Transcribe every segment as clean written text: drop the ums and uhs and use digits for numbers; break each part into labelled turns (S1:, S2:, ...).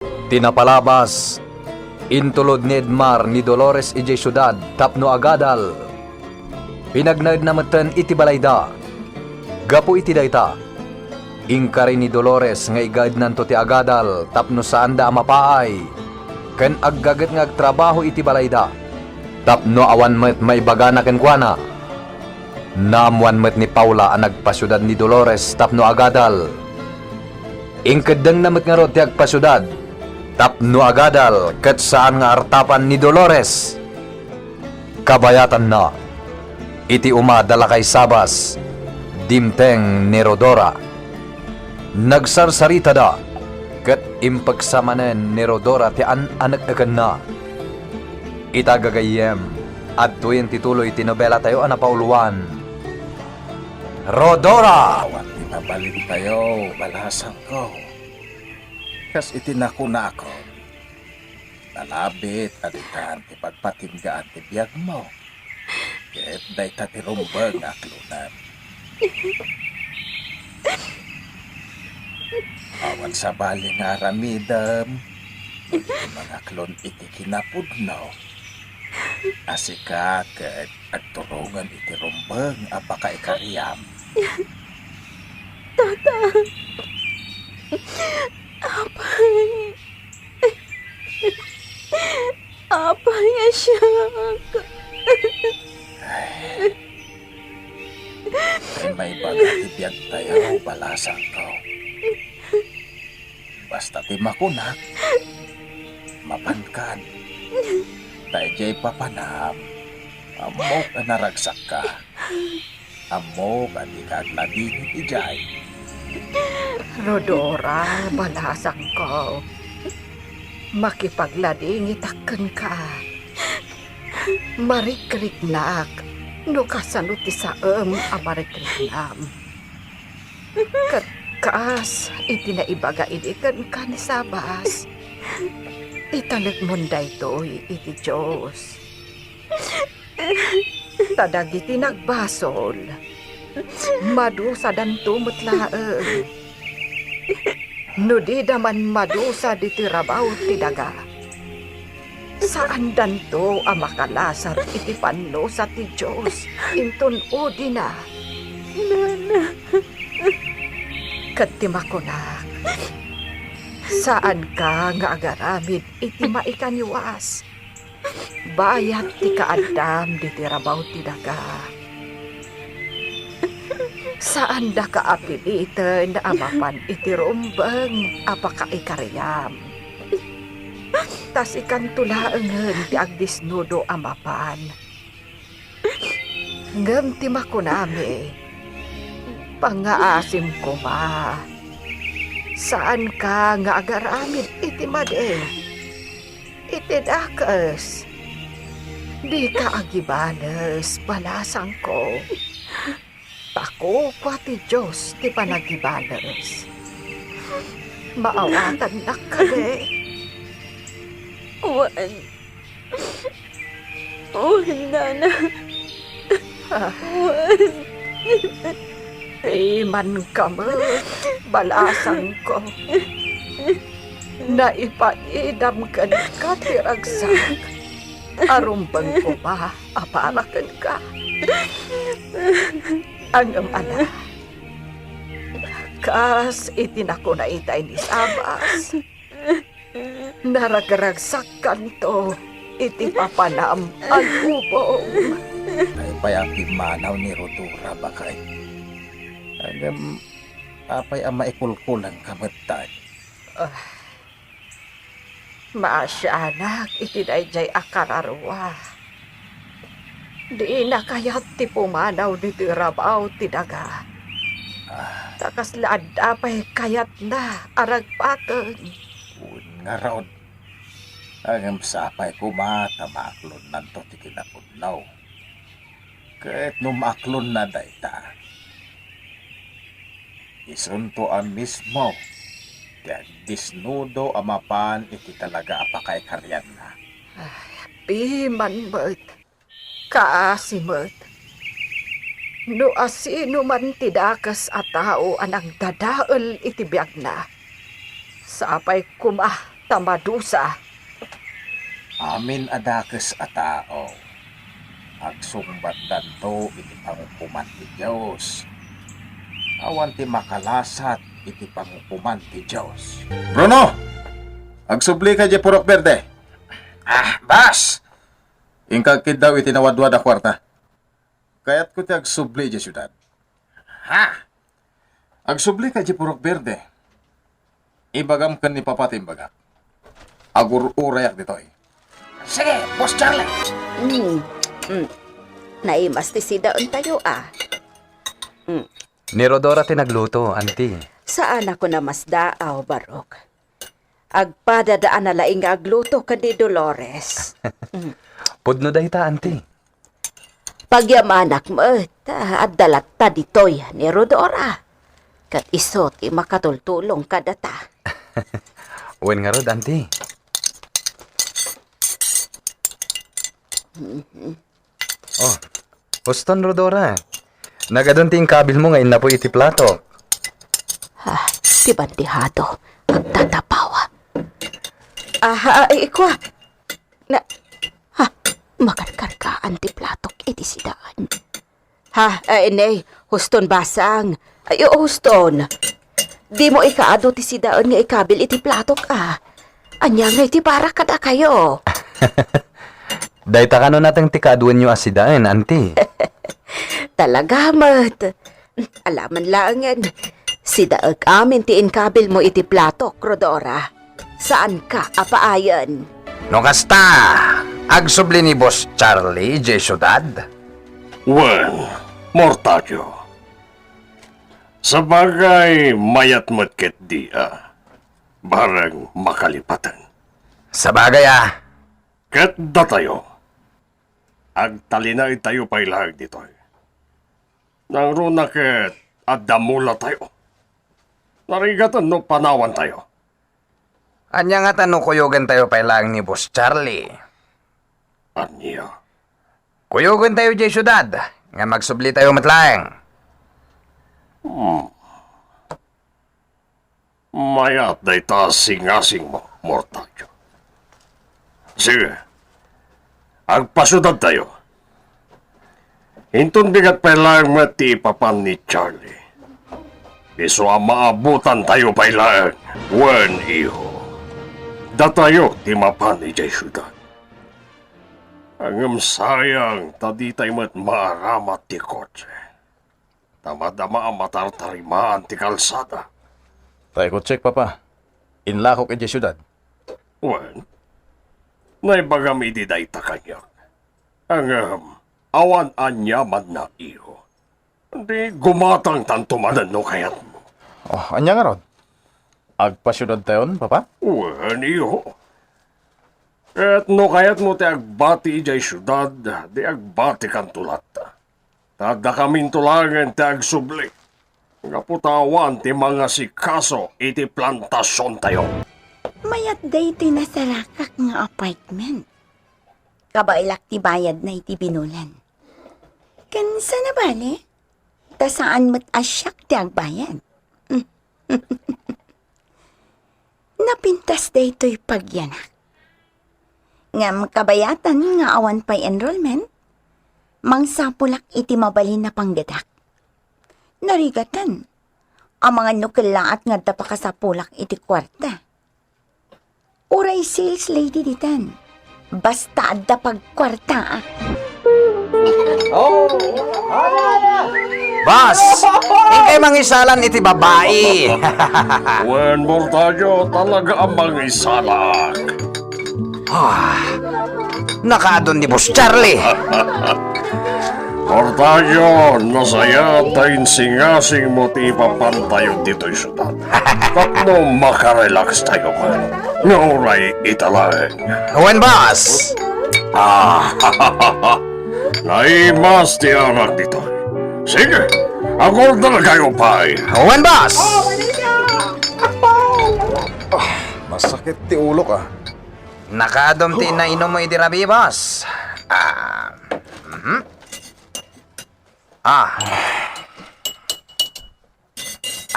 S1: Tinapalabas, intulod ni Edmar ni Dolores ijay syudad tapno agadal. Pinagnaid namatan iti balayda. Gapo iti dayta. Ingkari ni Dolores nga igad nanto ti agadal tapno saan da mapaay. Ken aggaget nga agtrabaho iti balayda. Tapno awan met may baga na kenkwana. Namuan met ni Paula ang nagpasyudad ni Dolores tapno agadal. Ingkedeng na met nga rod ti agpasyudad. Tapno agadal ket saan nga artapan ni Dolores. Kabayatan na. Iti umadala kay Sabas, dimteng ni Rodora. Nagsarsarita da, ket impagsamanen ni Rodora ti anak na. Itagagayem, at tuwin tituloy ti nobela tayo anapauluan. Rodora!
S2: Awat pinabalin tayo, balasan ko. Kas itinakuna ako. Nalabit, adikan, ti pagpatinggaan ti biyag mo. Ket day tatirumbang aklunan. Awan sa bali nga ramidam, mga klon iti kinapudno. Asika ket agturungan iti rumbang apaka ikariyam.
S3: Apay nga siya.
S2: Ay may bagatibiyag tayo, balasan ko. Basta ti makunak, mapankan, tayo jay papanam, amok na naragsak ka, amok at ikagladingit ijay.
S4: Rodora, balasan ko. Makipagladingit akan ka. Marikrik-nak, no kasanot ti saem a marikrik-nam. Kas, iti naibaga inikan ka ni Sabas. Italag munday to'y iti Diyos. Tadagiti nagbasol, madusa dan tumot laeng. No di daman madusa di tirabaw ti daga. Saan danto ang makalasar iti panlo sa ti Diyos inton udi na. Katimakunak, saan ka nga agaramid iti maikanyuas? Bayat ti kaadam di tirabaw ti daga. Saan da ka apilitan na amapan iti rumbang apaka ikariyam. Tas ikan tulaengen ti agdisnudo amapan. Ngem ti makunami, pangaasim ko ma. Saan ka nga agaramid iti made? Iti dakas. Di ka agibanes, balasang ko. Ako pati Diyos ti panagibanes. Maawatan na kami.
S3: Wan. Nana. Wan.
S4: Iman kami, balasang ko. Naipaidam ka ni katiragsak. Arumbang ko pa, aparakan ka. Ang ala. Kas itinako na itay ni Sabas. Naragaragsak kanto, iti papanam ang ubong.
S2: Ay payang manaw ni Rodora bakay. Agam, apay ang maikulkulang kamatay.
S4: Maasyanak, itinayjay akararwa. Di na kayat ti pumanaw ni tirabaw ti daga. Takas laad apay kayat na aragpatan.
S2: Un nga raon. Agam sapay kumata maaklon nanto ti kinapudnaw. Kahit numaklon na dayta. Isunto ang mismo. Tiag disnudo amapan iti talaga apakay karyan na.
S4: Piman mo't, kaasimot. No asino man tidakas a tao anang dadaol iti biag na. Sapay kumah tamadusa.
S2: Amin adakes a tao. Agsumbat danto iti pangukuman ti Diyos. Awan ti makalasat iti pangukuman ti Diyos. Bruno! Agsubli ka di Purok Verde. Bas! Ingkagkid daw iti nawadwad a kwarta. Kaya't ko ti agsubli di syudad. Agsubli ka di Purok Verde. Ibagam kan ni papatimbaga. Agur-urayak ditoy. Sige, Boss Charlie.
S5: Naimas ti sidaon tayo
S1: Ni Rodora tinagluto, auntie.
S5: Saan ako na mas daaw, Barok? Agpadadaan na laing agluto ka di Dolores.
S1: Pudno dayta, auntie.
S5: Pagyamanak mo, at dalat ta ditoy ni Rodora. Kat iso ti makatultulong ka data.
S1: Wen nga rod, auntie. Oh, Huston, Rodora. Nagadun ti kabil mo ngayon na po iti plato.
S5: Ti bandihado, agtatapawa. Ikwa. Makarkarkaan ti platok iti sidaan. Inay, Huston basang. Ayo, Huston. Di mo ikaado ti sidaan nga ikabil iti platok Anya nga iti para kada kayo.
S1: Dayta ka no natang tikaduan nyo asidaan, auntie.
S5: Talaga, mat. Alaman lang yan. Sidaag amin ti inkabil mo iti platok, Rodora. Saan ka apaayan?
S1: No kasta, agsubli ni Boss Charlie, J. Ciudad.
S6: Well, Mortadio. Sa bagay, mayat matket di barang makalipatan.
S1: Sa bagay
S6: Ket da tayo. Agtalinay tayo pa ilag dito. Nang runa ket adamula tayo. Narigatan no panawan tayo.
S1: Anya nga tanong kuyogan tayo pa lang ni Boss Charlie.
S6: Anya.
S1: Kuyogan tayo, J. Ciudad. Nga magsubli tayo matlaeng.
S6: Mayat day ta singasing mo, Mortadio. Sige. Agpasudad tayo. Hintun bigat pa lang mati papan ni Charlie. Iso ang maabutan tayo pa lang. Wen iho. Da tayo ti mapan ni Jay Ciudad. Ang sayang tadi tayo mat maaramat ti kotse. Tamadama ang matartarimaan ti kalsada.
S2: Tayo ko check, Papa. Inlakok iti syudad.
S6: Wen. Naibagam iti day ta kanya. Ang awan anya man na iho. Hindi gumatang tantumanan no kayat mo.
S2: Oh, anya nga ron? Agpasyudad tayo, Papa?
S6: Wen iho. Et no kayat mo ti agbati ijay syudad, di agbati kan tulat. Tada kaming tulangan ti agsubli. Ngaputawan ti mga sikaso iti plantasyon tayo.
S7: Mayat day ti nasarakak nga apartment. Kabailak ti bayad na iti binulan. Kansa na bali? Ta saan mo't asyak ti agbayad? Napintas day to'y pagyanak. Ngam kabayatan nga awan pa'y enrollment, mangsapulak iti mabalin na panggadak. Narigatan, ang mga nukilaat nga dapakasapulak iti kwarta. Uray sales lady ditan. Basta adda pagkwarta.
S1: Boss! Ikay mangisalan iti babae.
S6: Wen Mortadio talaga ang mangisalak.
S1: Nakadon ni Boss Charlie.
S6: Mortadio, nasaya tayo singasing mo ti ipapantayo dito'y syudad. Tapno makarelax tayo man. Nauray italang.
S1: Wen, boss!
S6: Naimas ti anak dito. Sige, ako na kayo pa'y.
S1: Wen, boss!
S2: Masakit ti ulo ka.
S1: Nakadom ti na inom mo iti rabi, boss.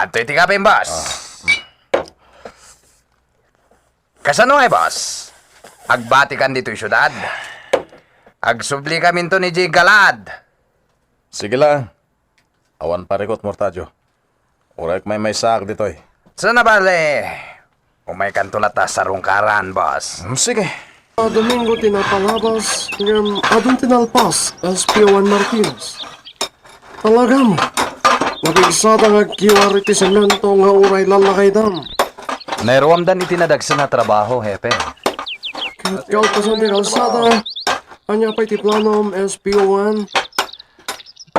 S1: Ato iti kapin, boss. Kasano ay, boss? Agbati kan dito'y syudad. Agsubli kami to ni J. Galad.
S8: Sige lang. Awan parikot, Mortadyo. Urek may sak dito eh.
S1: Sana bale, umay kantulata sa rungkaran, boss.
S8: Sige.
S6: Domingo tinapalabas ng adun tinalpas SPO1 Martinez. Talaga mo. Napigsada nga kiwari ti semento nga uray lalakay dam.
S1: Nairuamdan itinadagsan na trabaho, hepe.
S6: Kahit kalpasan ti kalsada, anya pa'y ti planom SPO1.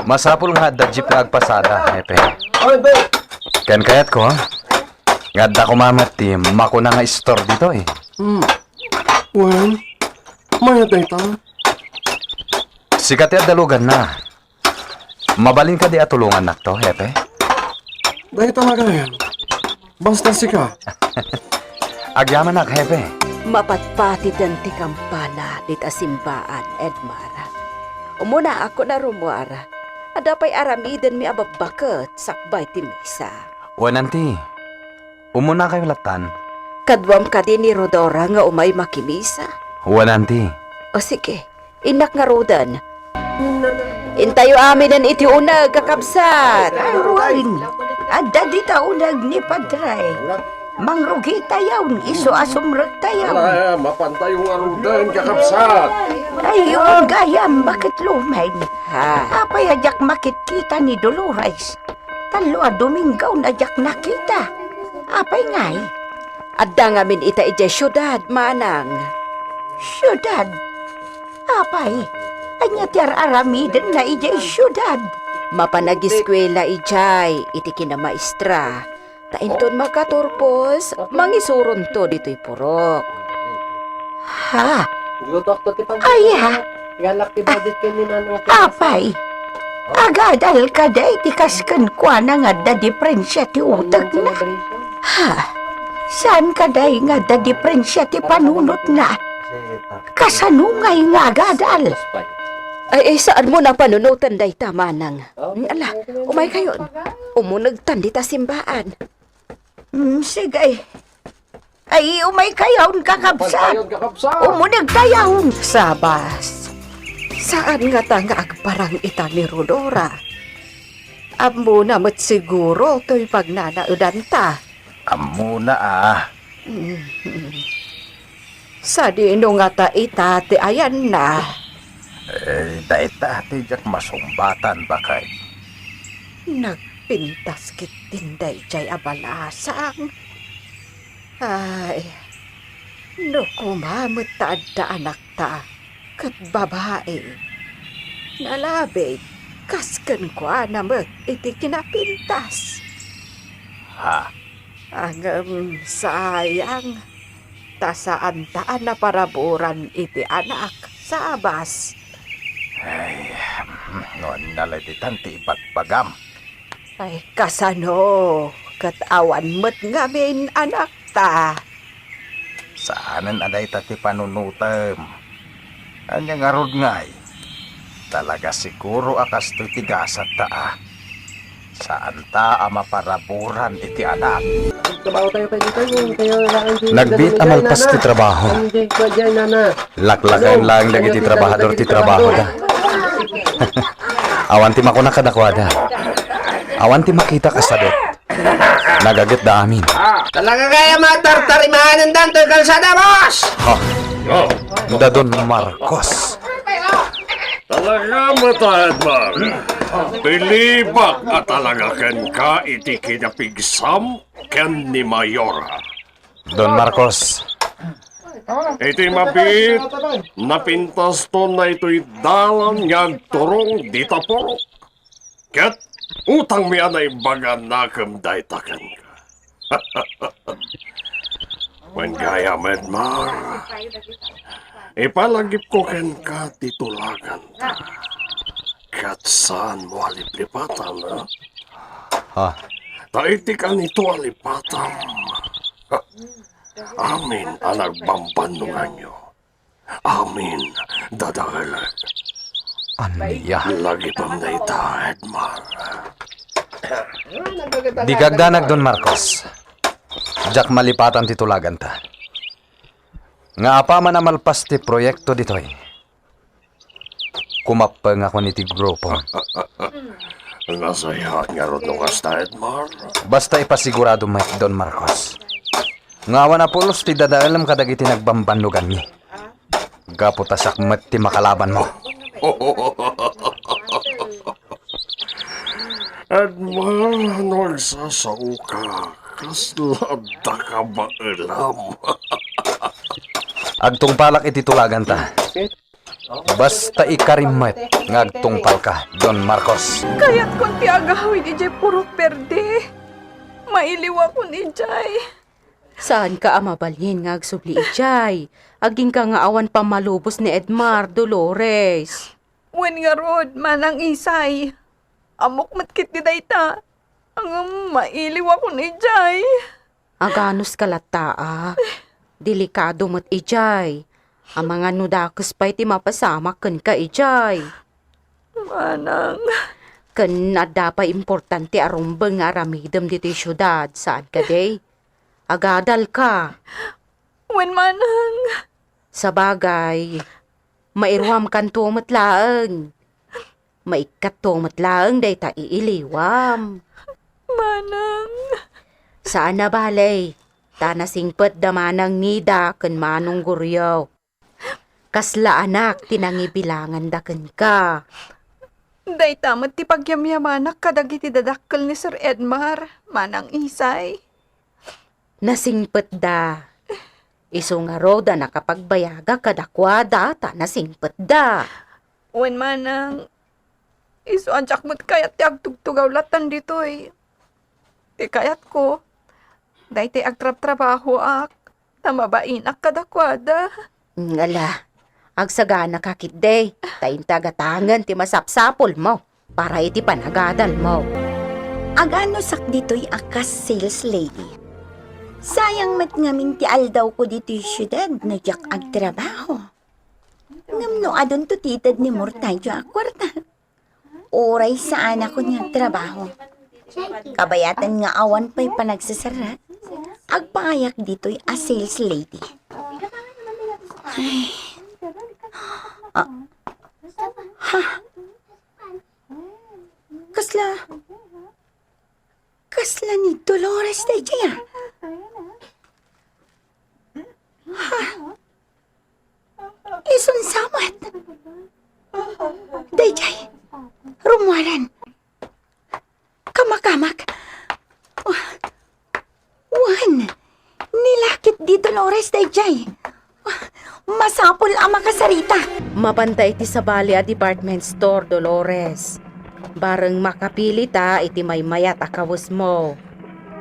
S1: Masapul nga da jeep nga agpasada, hepe. Ken kayat ko, ha? Ngadda ko mamat ti mako na nga store dito eh.
S6: Well, mayat na ita.
S1: Sikat ya dalugan na. Mabalin ka di atulungan na to, hepe.
S6: Dahil talaga yan. Basta sika.
S1: Agyaman na, hepe.
S5: Mapatpati dan ti kampana dit asimbaan, Edmar. Umuna ako na rumwara. Adapay aramiden mi ababaket sakbay ti misa.
S1: Wananti, umuna kayo latan.
S5: Kadwam ka din ni Rodora nga umay makimisa.
S1: Wananti.
S5: O sige, inak nga rodan. Intayo amin ang iti unag kakabsat.
S7: Aruan, adda di taunag ni Padre. Mangrugi tayaw, iso asumrag tayaw.
S6: Wala, mapantay yung arudan, kakapsat.
S7: Ay, yung gayam, bakit lumain?
S5: Ha,
S7: Apay ajak makit kita ni Dolores. Talo a Domingaw na ajak nakita. Apay ngay,
S5: adda nga min ita ije syudad, manang.
S7: syudad. Apay, anya tiar aramiden na ijay syudad.
S5: Mapanagiskwela ijay, iti kinamaestra. Tainton makaturpos, mangisuron to dito'y purok.
S7: Ha? Ay ha? Apay, agadal ka day tikaskan kwa na nga da diferensya ti utag na. Ha? Saan ka day nga da diferensya ti panunot na? Kasanungay nga agadal.
S5: Ay, saan mo na panunutan day tamanang? Ala, umay kayon. Umunagtan di ta simbaan.
S7: Sige. Ay, umay kayaon kakabsat.
S6: Kakapsat.
S7: Umunag kayaon.
S4: Sabas. Saan nga ta nga agparang ita ni Rodora? Amo na mat siguro to'y pagnanaudan ta.
S2: Amuna ah.
S4: Sa dino nga ta ita ti ayan na.
S2: Dahil ati jak masumbatan ba kay?
S4: Nagpintas kit tinday jay abalasang. Ay, no kumamot ta adda anak ta, kat babae. Nalabig, kaskan kwa namat iti kinapintas.
S2: Ha?
S4: Ang sayang, tasaan taan na paraburan iti anak sa abas.
S2: Ay, noon naladitan ti ipagpagam.
S4: Ay, kasano, katawan mo't ngamin anak ta.
S2: Saanan aday ti panunutem. Anya nga rod ngay. Talaga siguro akas to'y tigasat ta ah. Saan ta maparaburan iti anak?
S1: Nagbit amalpas ti trabaho. Laklakan lang dagiti trabahador ti trabaho da. Awan ti makuna kadakwada. Awan ti makita kasadot. Nagaget da amin.
S9: Talaga kaya matartarimahan ng danto kalsada, boss!
S1: Ha, Dadon Marcos.
S6: Talaga mata, Edmar. Pilibak at talaga ken ka iti kinapigsam ken ni Mayora.
S1: Don Marcos.
S6: Iti mabit, napintas to na ito'y dalan ngag turong di taporo. Ket, utang mi anay baga nakam daytakan ka. When gaya Edmar, ipalagip ko ken ka titulagan ta. Kat saan mo aliplipatan, ha?
S1: Ha,
S6: Taitik ang ito alipatan. Amin ang nagbambanungan nyo. Amin, dadagalag.
S1: aniya.
S6: Lagi pang naita, Edmar.
S1: Di kagdanag Don Marcos. Jak malipatan titulagan ta. Nga apa man amalpas ti proyekto ditoy. Kumapeng ako ni ti grupo.
S6: Nasayahan nga ron nung kasta, Edmar.
S1: Basta ipasigurado Mike Don Marcos. Ngawa na pulos ti dadaalam kadagiti nagbambanlugan ni. Gaputasak met ti makalaban mo.
S6: Edmar, nagsasaw ka. Kaslada ka ba alam?
S1: Agtungpalak iti tulagan ta. Basta ikarimet ngagtungpal ka, Don Marcos.
S3: Kaya't kung ti agawin ijay puro perde. Mailiwa ko ni Jay.
S5: Saan ka amabalhin nga agsubli ijay? Aging ka nga awan pa malubos ni Edmar Dolores.
S3: Wen nga rod, manang isay. Amok matkit ni dayta. Ang mailiwa ko ni Jay.
S5: Aganos kalata Delikado mo't ijay. Ang mga nudakos pa'y ti mapasama ken ka ijay.
S3: Manang.
S5: Ken ada pa importante arumbeng nga aramidem dito syudad. Saan ka day? Agadal ka.
S3: Wen manang.
S5: Sa bagay, mairwam kan tumatlaang. Maikat tumatlaang day ta iiliwam.
S3: Manang.
S5: Saan na balay? Tanasingpet damanang nida ken manong guryaw. Kasla anak tinangibilangan daken ka.
S3: Day tamat ti pagyamyamanak kadagiti dadakkel ni Sir Edmar. Manang isay.
S5: Nasingpet da. Iso nga ro da nakapagbayaga kadakwada ta nasingpet da.
S3: Wen manang. Iso anjak mo't kayat ti agtugtugaw latan dito eh. Ti kayat ko. Day ti agtrap-trabaho ak. Tamabain ak kadakwada.
S5: Ngala, agsagana kakit day. Tayin tagatangan ti masapsapol mo. Para iti panagadal mo.
S7: Agano sak dito'y akas sales lady. Sayang mat ngamin ti aldaw ko dito'y syudad na jak agtrabaho. Ngam no adon to titad ni Mortayo akwarta. Oray sa anak ko niyang trabaho. Kabayatan nga awan pa'y panagsasara. Agpayak dito'y a sales lady. Ay. Kasla ni Dolores day jaya. Isun samat. Day jay. Rumualan. Kamakamak. Wan. Nilakit di Dolores day jay. Masapol ang makasarita.
S5: Mapantay ti sa bali a department store, Dolores. Bareng makapili ta iti may mayat akawos mo.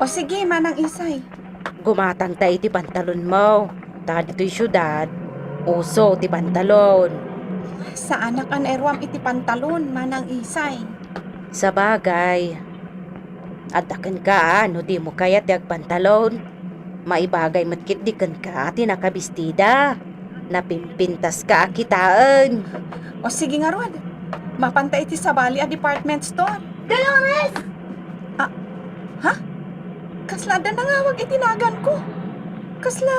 S7: O sige, manang isay.
S5: Gumatang ta iti pantalon mo. Ta dito'y syudad, uso ti pantalon.
S7: Sa anak an erwam iti pantalon, manang isay.
S5: Sa bagay, adakan ka no di mo kaya ti agpantalon. Maibagay matkit di kan ka ti nakabistida. Napimpintas ka akitaan.
S7: O sige nga Rod, mapantay iti sa bali a department store. Dolores! Ha? Kasla da nangawag itinagan ko. Kasla...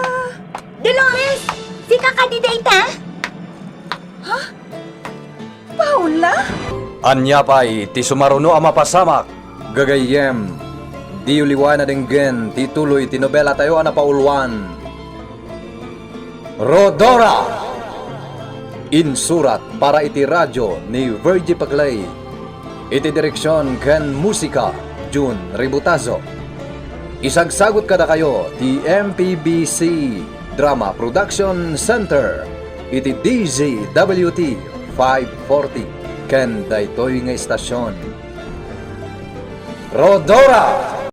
S7: Dolores! Si kakadidata? Ha? Paula?
S1: Anya pa'y ti sumaruno ang mapasamak. Gagayem. Di uliwan na dinggen ti tuloy ti nobela tayo na paulwan. Rodora! Insurat para iti radyo ni Virgie Paclay. Iti direksyon ken musika June Ributazo. Isagsagot kada kayo ti MPBC Drama Production Center. Iti DZWT 540 ken daytoy nga istasyon. Rodora!